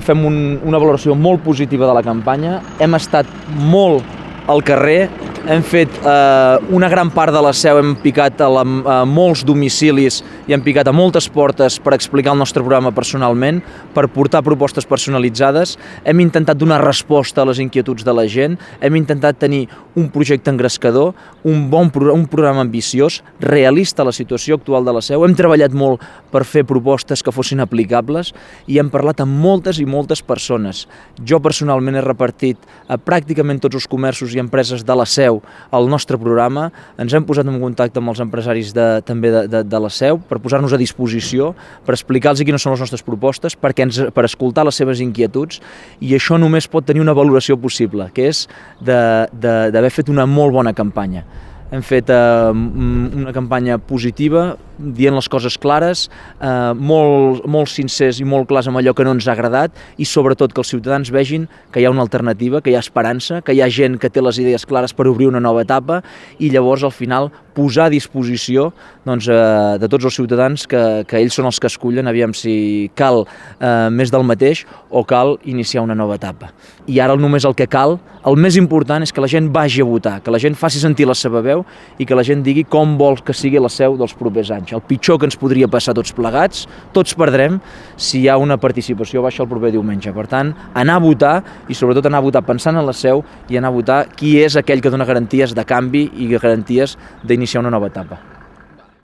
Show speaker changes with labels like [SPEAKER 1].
[SPEAKER 1] Fem una valoració molt positiva de la campanya, hem estat molt al carrer, hem fet una gran part de la seu, hem picat a molts domicilis i hem picat a moltes portes per explicar el nostre programa personalment, per portar propostes personalitzades, hem intentat donar resposta a les inquietuds de la gent, hem intentat tenir un projecte engrescador, un programa ambiciós, realista a la situació actual de la seu, hem treballat molt per fer propostes que fossin aplicables i hem parlat amb moltes i moltes persones. Jo personalment he repartit a pràcticament tots els comerços i empreses de la seu el nostre programa, ens hem posat en contacte amb els empresaris també de la seu per posar-nos a disposició, per explicar-los quines són les nostres propostes, per escoltar les seves inquietuds, i això només pot tenir una valoració possible, que és d'haver fet una molt bona campanya. Hem fet una campanya positiva, dient les coses clares, molt sincers i molt clars amb allò que no ens ha agradat i sobretot que els ciutadans vegin que hi ha una alternativa, que hi ha esperança, que hi ha gent que té les idees clares per obrir una nova etapa i llavors al final posar a disposició de tots els ciutadans que ells són els que escullen, aviam si cal més del mateix o cal iniciar una nova etapa. I ara només el que cal, el més important és que la gent vagi a votar, que la gent faci sentir la seva veu i que la gent digui com vol que sigui la seu dels propers anys. El pitjor que ens podria passar tots plegats, tots perdrem si hi ha una participació baixa el proper diumenge. Per tant, anar a votar i sobretot anar a votar pensant en la seu i anar a votar qui és aquell que dona garanties de canvi i garanties d'iniciar una nova etapa.